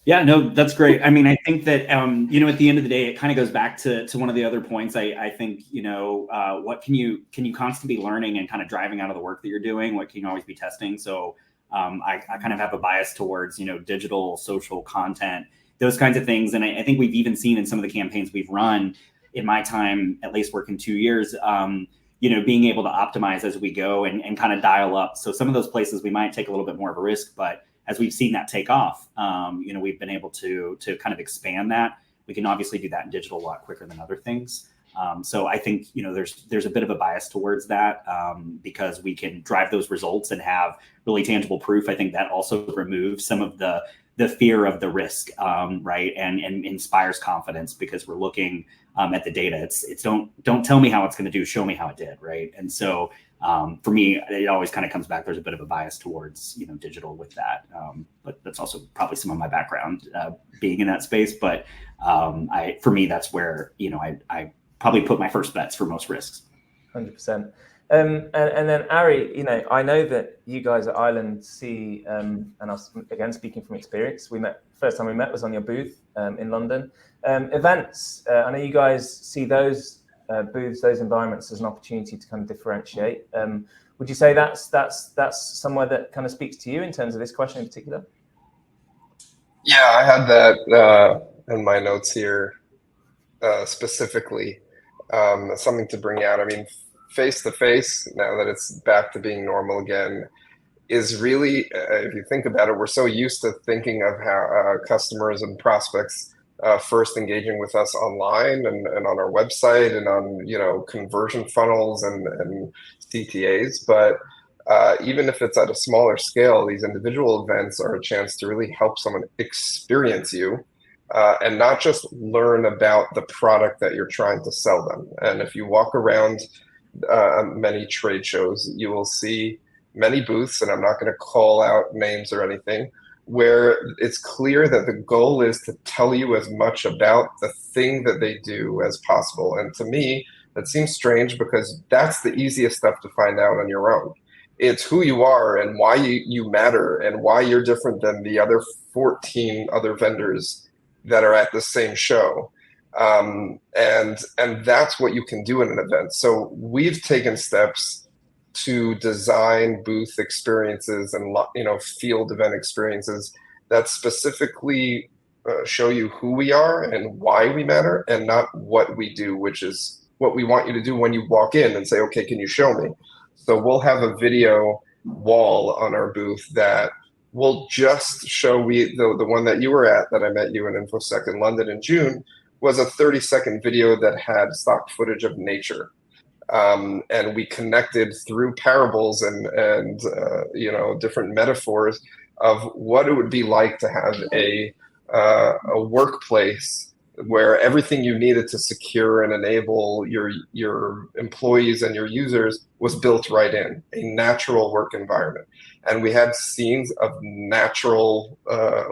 Speaker 5: Yeah, no, that's great. I mean, I think that, at the end of the day, it kind of goes back to one of the other points. I think, what can you constantly be learning and kind of driving out of the work that you're doing? What can you always be testing? So I kind of have a bias towards, digital, social content, those kinds of things. And I think we've even seen in some of the campaigns we've run in my time at Lacework in 2 years, being able to optimize as we go and kind of dial up. So some of those places we might take a little bit more of a risk, but as we've seen that take off, we've been able to kind of expand that. We can obviously do that in digital a lot quicker than other things. So I think, there's a bit of a bias towards that because we can drive those results and have really tangible proof. I think that also removes some of the fear of the risk, right? And inspires confidence because we're looking at the data. It's don't tell me how it's going to do, show me how it did, right? And so for me, it always kind of comes back. There's a bit of a bias towards, digital with that. But that's also probably some of my background being in that space. But for me, that's where, I probably put my first bets for most risks.
Speaker 1: 100%. And then Ari, I know that you guys at Island see, and I was again speaking from experience. First time we met was on your booth in London. Events, I know you guys see those booths, those environments as an opportunity to kind of differentiate. Would you say that's somewhere that kind of speaks to you in terms of this question in particular?
Speaker 3: Yeah, I had that in my notes here specifically. Something to bring out. I mean, face-to-face, now that it's back to being normal again, is really, if you think about it, we're so used to thinking of how customers and prospects first engaging with us online and on our website and on, conversion funnels and CTAs. But even if it's at a smaller scale, these individual events are a chance to really help someone experience you. And not just learn about the product that you're trying to sell them. And if you walk around many trade shows, you will see many booths, and I'm not going to call out names or anything, where it's clear that the goal is to tell you as much about the thing that they do as possible. And to me, that seems strange because that's the easiest stuff to find out on your own. It's who you are and why you matter and why you're different than the other 14 other vendors that are at the same show. And that's what you can do in an event. So we've taken steps to design booth experiences and field event experiences that specifically show you who we are and why we matter, and not what we do, which is what we want you to do when you walk in and say, okay, can you show me? So we'll have a video wall on our booth that will just show the one that you were at, that I met you in InfoSec in London in June, was a 30-second video that had stock footage of nature. And we connected through parables and different metaphors of what it would be like to have a workplace where everything you needed to secure and enable your employees and your users was built right in, a natural work environment. And we had scenes of natural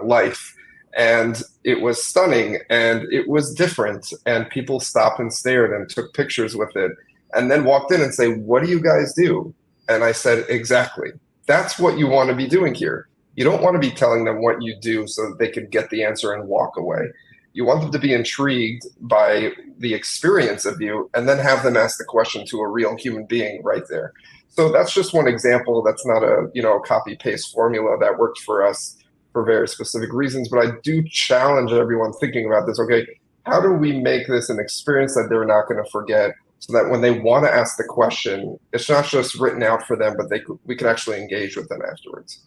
Speaker 3: life, and it was stunning and it was different, and people stopped and stared and took pictures with it, and then walked in and say, what do you guys do? And I said, exactly. That's what you want to be doing here. You don't want to be telling them what you do so that they could get the answer and walk away. You want them to be intrigued by the experience of you, and then have them ask the question to a real human being right there. So that's just one example. That's not a copy paste formula that worked for us for very specific reasons. But I do challenge everyone thinking about this. Okay, how do we make this an experience that they're not going to forget, so that when they want to ask the question, it's not just written out for them, but we can actually engage with them afterwards.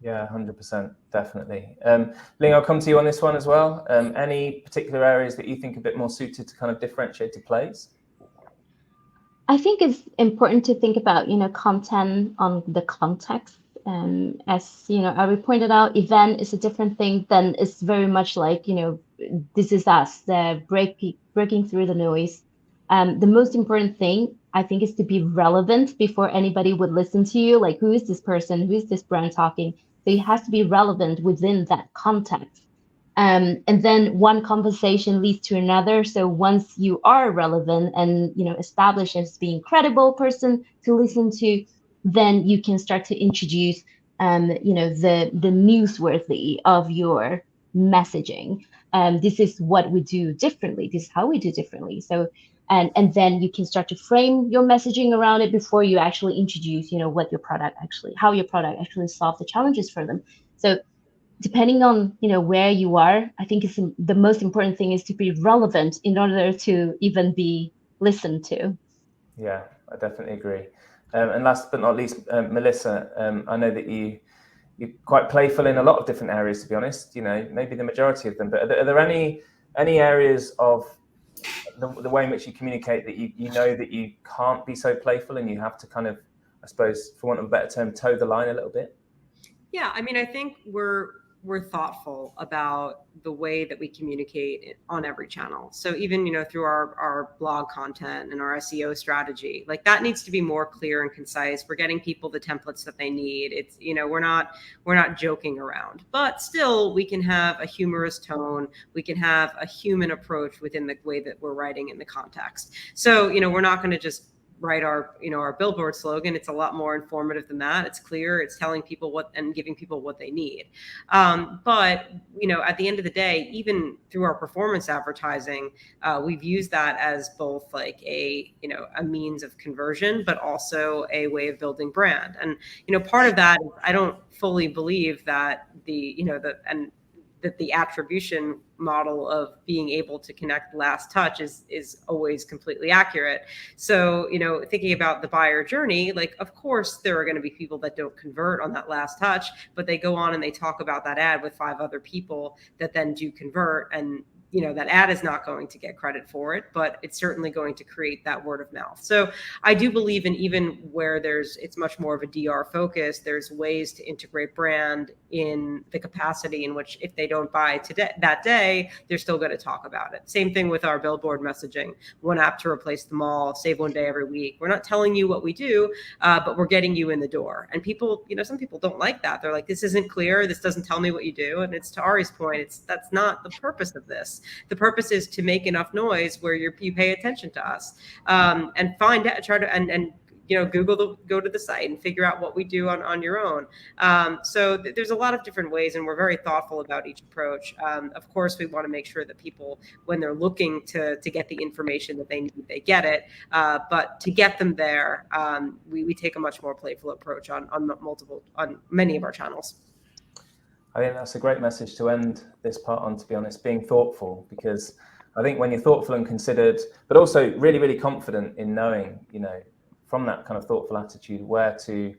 Speaker 1: Yeah, 100%, definitely. Ling, I'll come to you on this one as well. Any particular areas that you think are a bit more suited to kind of differentiated plays?
Speaker 4: I think it's important to think about, content on the context. As Ari pointed out, event is a different thing than it's very much like, this is us, the breaking through the noise. The most important thing, I think, is to be relevant before anybody would listen to you. Like, who is this person? Who is this brand talking? So it has to be relevant within that context. And then one conversation leads to another. So once you are relevant and, established as being a credible person to listen to, then you can start to introduce, the newsworthy of your messaging. This is what we do differently. This is how we do differently. So, and then you can start to frame your messaging around it before you actually introduce, what your product how your product actually solves the challenges for them. So depending on, where you are, I think the most important thing is to be relevant in order to even be listened to.
Speaker 1: Yeah, I definitely agree. And last but not least, Melissa, I know that you're quite playful in a lot of different areas, to be honest, maybe the majority of them, but are there any areas of the way in which you communicate that you know that you can't be so playful and you have to kind of, I suppose, for want of a better term, toe the line a little bit?
Speaker 2: Yeah, I mean, I think we're thoughtful about the way that we communicate on every channel. So even, through our blog content and our SEO strategy, like that needs to be more clear and concise. We're getting people the templates that they need. It's, we're not joking around, but still we can have a humorous tone. We can have a human approach within the way that we're writing in the context. So, we're not going to just write our billboard slogan. It's a lot more informative than that. It's clear. It's telling people what and giving people what they need. But at the end of the day, even through our performance advertising, we've used that as both like a means of conversion, but also a way of building brand. And part of that, I don't fully believe that that the attribution model of being able to connect last touch is always completely accurate. So, thinking about the buyer journey, like, of course, there are going to be people that don't convert on that last touch, but they go on and they talk about that ad with 5 other people that then do convert. And that ad is not going to get credit for it, but it's certainly going to create that word of mouth. So I do believe in, even where it's much more of a DR focus, there's ways to integrate brand in the capacity in which if they don't buy that day, they're still going to talk about it. Same thing with our billboard messaging, one app to replace them all, save one day every week. We're not telling you what we do, but we're getting you in the door. And people, some people don't like that. They're like, this isn't clear. This doesn't tell me what you do. And it's, to Ari's point, that's not the purpose of this. The purpose is to make enough noise where you pay attention to us, and try to go to the site and figure out what we do on your own. So there's a lot of different ways, and we're very thoughtful about each approach. Of course, we want to make sure that people, when they're looking to get the information that they need, they get it. But to get them there, we take a much more playful approach on many of our channels.
Speaker 1: I think that's a great message to end this part on, to be honest, being thoughtful, because I think when you're thoughtful and considered, but also really, really confident in knowing, from that kind of thoughtful attitude, where to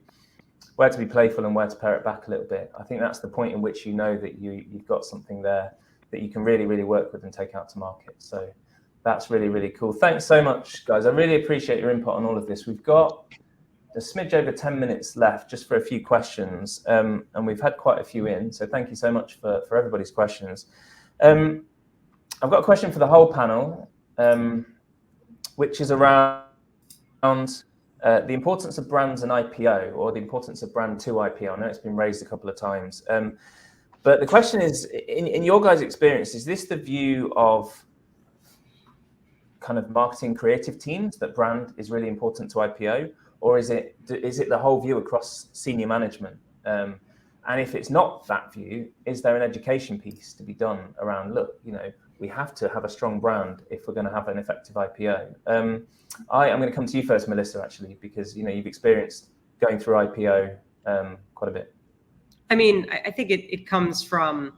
Speaker 1: be playful and where to pare it back a little bit. I think that's the point in which you know that you've got something there that you can really, really work with and take out to market. So that's really, really cool. Thanks so much, guys. I really appreciate your input on all of this. We've got a smidge over 10 minutes left just for a few questions, and we've had quite a few in, so thank you so much for everybody's questions. I've got a question for the whole panel, which is around the importance of brands and IPO, or the importance of brand to IPO. I know it's been raised a couple of times, but the question is, in your guys' experience, is this the view of kind of marketing creative teams that brand is really important to IPO? Or is it the whole view across senior management? And if it's not that view, is there an education piece to be done around, look, we have to have a strong brand if we're going to have an effective IPO? I'm going to come to you first, Melissa, actually, because you've experienced going through IPO quite a bit.
Speaker 2: I mean, I think it comes from,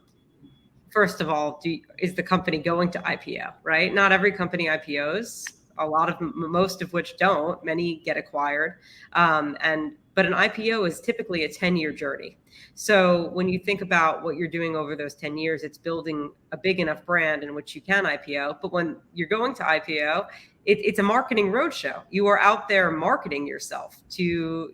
Speaker 2: first of all, is the company going to IPO, right? Not every company IPOs. Most of which don't. Many get acquired, but an IPO is typically a 10-year journey. So when you think about what you're doing over those 10 years, it's building a big enough brand in which you can IPO. But when you're going to IPO, it's a marketing roadshow. You are out there marketing yourself to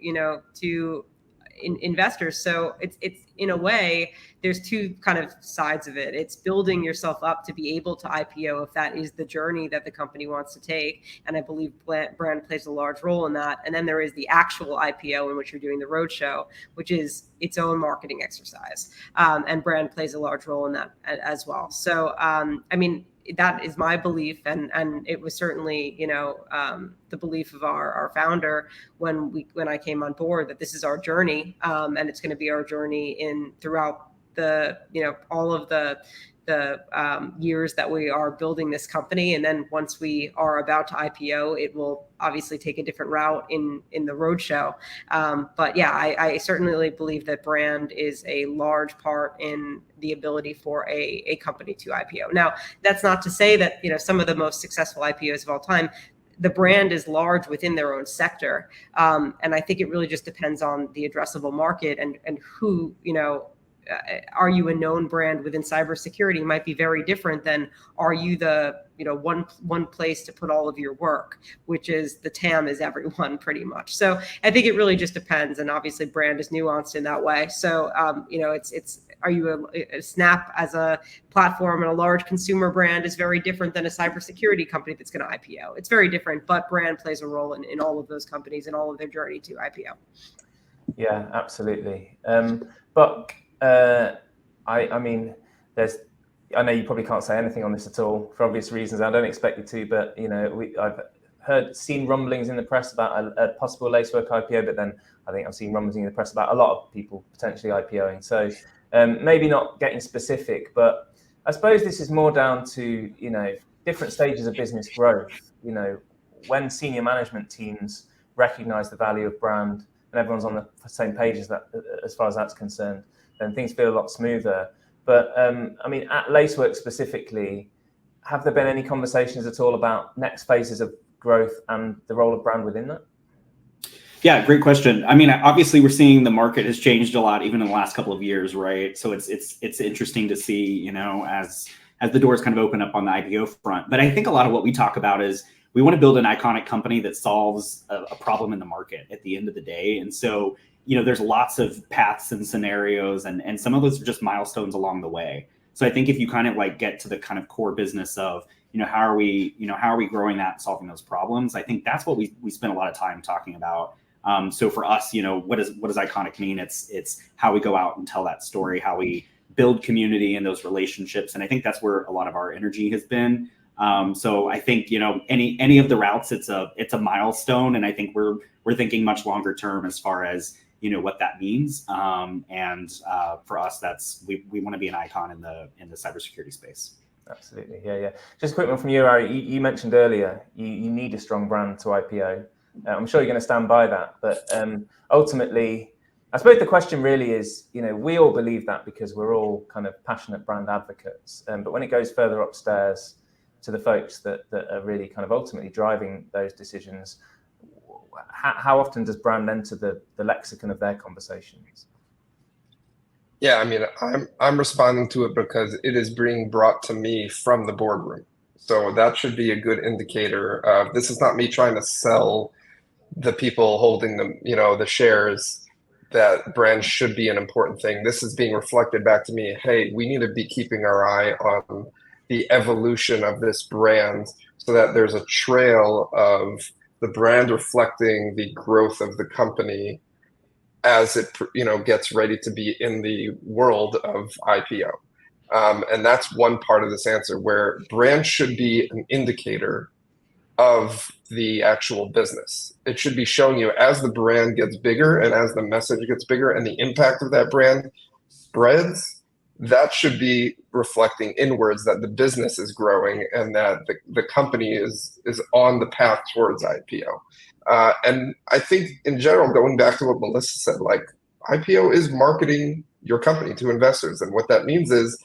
Speaker 2: investors. So it's in a way, there's two kind of sides of it. It's building yourself up to be able to IPO if that is the journey that the company wants to take. And I believe brand plays a large role in that. And then there is the actual IPO in which you're doing the roadshow, which is its own marketing exercise. And brand plays a large role in that as well. So, I mean, that is my belief, and it was certainly the belief of our founder when I came on board, that this is our journey, and it's going to be our journey throughout the all of the years that we are building this company. And then once we are about to IPO, it will obviously take a different route in the roadshow. But yeah, I certainly believe that brand is a large part in the ability for a company to IPO. Now, that's not to say that, some of the most successful IPOs of all time, the brand is large within their own sector. And I think it really just depends on the addressable market and who, are you a known brand within cybersecurity might be very different than are you the one place to put all of your work, which is the TAM is everyone pretty much. So I think it really just depends, and obviously brand is nuanced in that way. So it's are you a Snap as a platform and a large consumer brand is very different than a cybersecurity company that's going to IPO. It's very different, but brand plays a role in all of those companies and all of their journey to IPO.
Speaker 1: Yeah, absolutely. But I mean, I know you probably can't say anything on this at all for obvious reasons. I don't expect you to, but I've seen rumblings in the press about a possible Lacework IPO, but then I think I've seen rumblings in the press about a lot of people potentially IPOing. So maybe not getting specific, but I suppose this is more down to different stages of business growth. When senior management teams recognize the value of brand and everyone's on the same page as far as that's concerned, then things feel a lot smoother. But I mean, at Lacework specifically, have there been any conversations at all about next phases of growth and the role of brand within that?
Speaker 5: Yeah, great question. I mean, obviously we're seeing the market has changed a lot, even in the last couple of years, right? So it's interesting to see, as the doors kind of open up on the IPO front. But I think a lot of what we talk about is we want to build an iconic company that solves a problem in the market at the end of the day. And so, there's lots of paths and scenarios, and some of those are just milestones along the way. So I think if you kind of get to the kind of core business of, how are we growing that and solving those problems? I think that's what we spend a lot of time talking about. So for us, what does iconic mean? It's how we go out and tell that story, how we build community and those relationships. And I think that's where a lot of our energy has been. So I think, any of the routes, it's a milestone, and I think we're thinking much longer term as far as what that means. And for us, we want to be an icon in the cybersecurity space.
Speaker 1: Absolutely, yeah. Just a quick one from you, Ari. You mentioned earlier you need a strong brand to IPO. I'm sure you're going to stand by that, but ultimately, I suppose the question really is, we all believe that because we're all kind of passionate brand advocates. But when it goes further upstairs to the folks that are really kind of ultimately driving those decisions, how often does brand enter the lexicon of their conversations?
Speaker 3: Yeah, I mean, I'm responding to it because it is being brought to me from the boardroom. So that should be a good indicator of, this is not me trying to sell the people holding the shares, that brand should be an important thing. This is being reflected back to me. Hey, we need to be keeping our eye on the evolution of this brand so that there's a trail of the brand reflecting the growth of the company as it gets ready to be in the world of IPO. And that's one part of this answer, where brand should be an indicator of the actual business. It should be showing you as the brand gets bigger and as the message gets bigger and the impact of that brand spreads, that should be reflecting inwards that the business is growing and that the company is on the path towards IPO. And I think in general, going back to what Melissa said, like, IPO is marketing your company to investors. And what that means is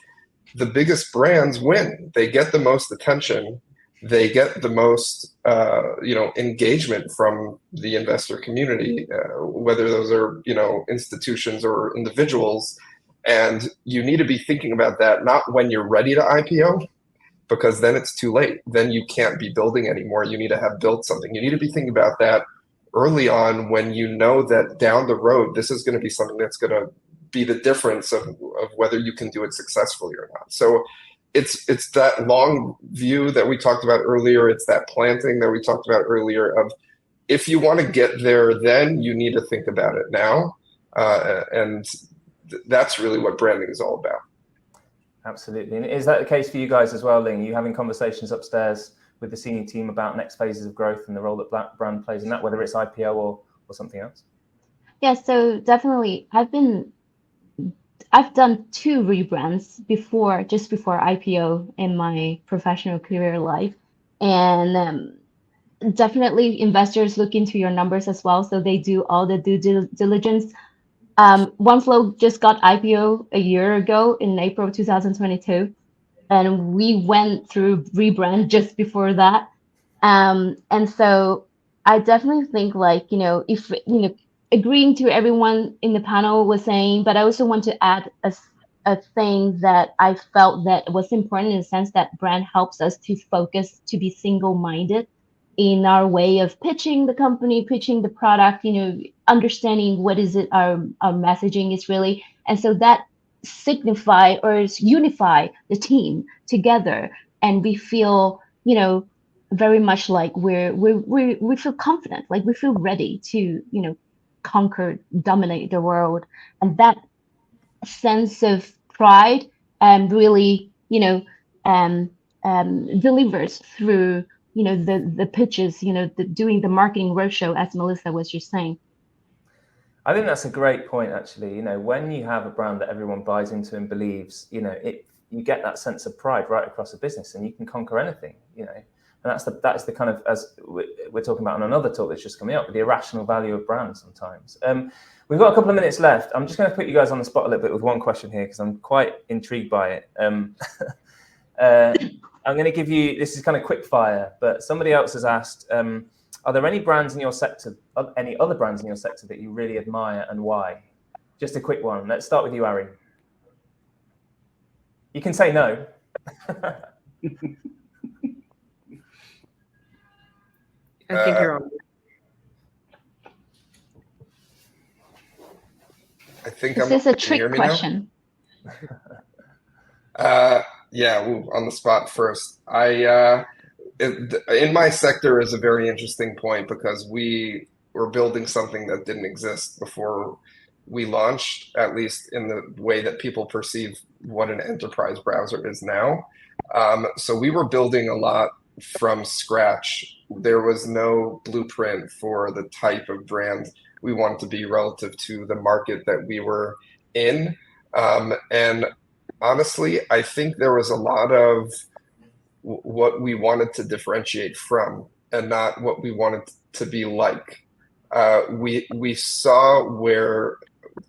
Speaker 3: the biggest brands win. They get the most attention. They get the most engagement from the investor community, whether those are institutions or individuals. And you need to be thinking about that not when you're ready to IPO, because then it's too late. Then you can't be building anymore. You need to have built something. You need to be thinking about that early on, when you know that down the road this is going to be something that's going to be the difference of whether you can do it successfully or not. So it's that long view that we talked about earlier. It's that planting that we talked about earlier of, if you want to get there, then you need to think about it now. And that's really what branding is all about. Absolutely. And is that the case for you guys as well, Ling? Are you having conversations upstairs with the senior team about next phases of growth and the role that brand plays in that, whether it's IPO or something else? Yeah, so definitely. I've done 2 rebrands just before IPO in my professional career life. And definitely investors look into your numbers as well. So they do all the due diligence. Oneflow just got IPO a year ago in April 2022. And we went through rebrand just before that. And so I definitely think, like, if, agreeing to everyone in the panel was saying, but I also want to add a thing that I felt that was important, in the sense that brand helps us to focus, to be single-minded in our way of pitching the company, pitching the product, understanding what is it our messaging is really. And so that signify or unify the team together, and we feel, very much like we feel confident, like we feel ready to, conquer, dominate the world. And that sense of pride really, delivers through, the pitches, doing the marketing roadshow, as Melissa was just saying. I think that's a great point, actually. When you have a brand that everyone buys into and believes, you get that sense of pride right across the business, and you can conquer anything, And that's the kind of, as we're talking about on another talk that's just coming up, the irrational value of brands sometimes. We've got a couple of minutes left. I'm just going to put you guys on the spot a little bit with one question here, because I'm quite intrigued by it. I'm going to give you, this is kind of quick fire, but somebody else has asked, are there any brands in your sector, any other brands in your sector that you really admire, and why? Just a quick one. Let's start with you, Ari. You can say no.
Speaker 2: I think you're on.
Speaker 3: I think
Speaker 4: this is a trick question.
Speaker 3: Yeah, on the spot first. In my sector is a very interesting point, because we were building something that didn't exist before we launched, at least in the way that people perceive what an enterprise browser is now. So we were building a lot from scratch. There was no blueprint for the type of brand we wanted to be relative to the market that we were in. And honestly, I think there was a lot of what we wanted to differentiate from and not what we wanted to be like. We saw where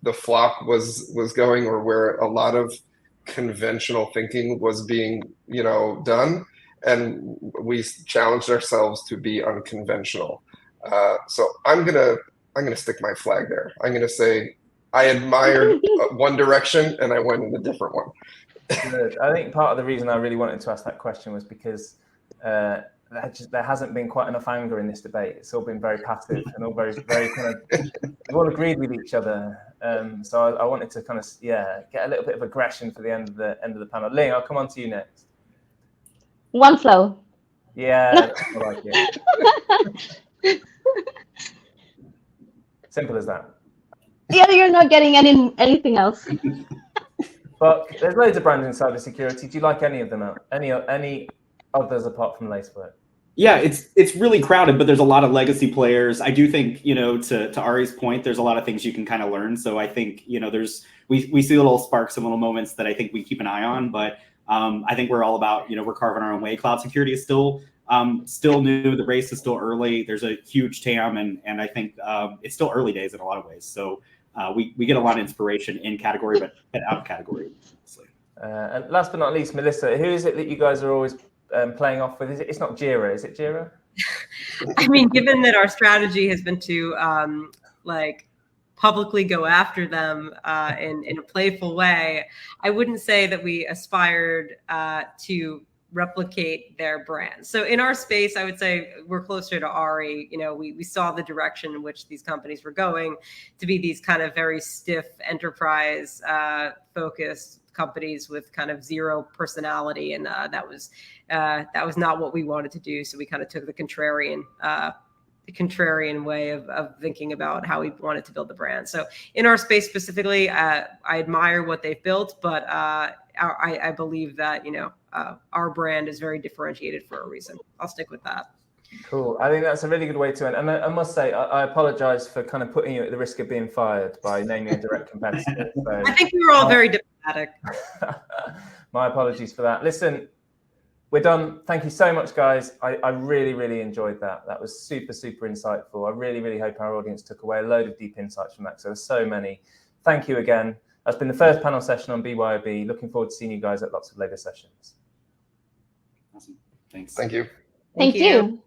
Speaker 3: the flock was going, or where a lot of conventional thinking was being, done, and we challenged ourselves to be unconventional. So I'm gonna stick my flag there. I'm gonna say I admired one direction and I went in a different one.
Speaker 1: Good. I think part of the reason I really wanted to ask that question was because there hasn't been quite enough anger in this debate. It's all been very passive and all very kind of, we've all agreed with each other. So I wanted to kind of, get a little bit of aggression for the end of the panel. Ling, I'll come on to you next.
Speaker 4: Oneflow.
Speaker 1: Yeah, I like it. Simple as that.
Speaker 4: Yeah, you're not getting anything else.
Speaker 1: But there's loads of brands in cybersecurity. Do you like any of them? Any others apart from Lacework?
Speaker 5: Yeah, it's really crowded, but there's a lot of legacy players. I do think, to Ari's point, there's a lot of things you can kind of learn. So I think, we see little sparks and little moments that I think we keep an eye on. But I think we're all about, we're carving our own way. Cloud security is still new. The race is still early. There's a huge TAM, and I think it's still early days in a lot of ways. So we get a lot of inspiration in category, but out of category.
Speaker 1: And last but not least, Melissa, who is it that you guys are always playing off with? It's not Jira, is it Jira?
Speaker 2: I mean, given that our strategy has been to publicly go after them in a playful way, I wouldn't say that we aspired to replicate their brand. So in our space, I would say we're closer to Ari. We saw the direction in which these companies were going to be these kind of very stiff enterprise focused companies with kind of zero personality, and that was not what we wanted to do. So we kind of took the contrarian way of thinking about how we wanted to build the brand. So in our space specifically, I admire what they've built, but I believe that our brand is very differentiated for a reason. I'll stick with that.
Speaker 1: Cool. I think that's a really good way to end. And I must say, I apologize for kind of putting you at the risk of being fired by naming a direct competitor. So,
Speaker 2: I think we were all very diplomatic.
Speaker 1: My apologies for that. Listen, we're done. Thank you so much, guys. I really, really enjoyed that. That was super, super insightful. I really, really hope our audience took away a load of deep insights from that. So there's so many. Thank you again. That's been the first panel session on BYOB. Looking forward to seeing you guys at lots of later sessions.
Speaker 5: Awesome. Thanks.
Speaker 3: Thank you.
Speaker 4: Thank you.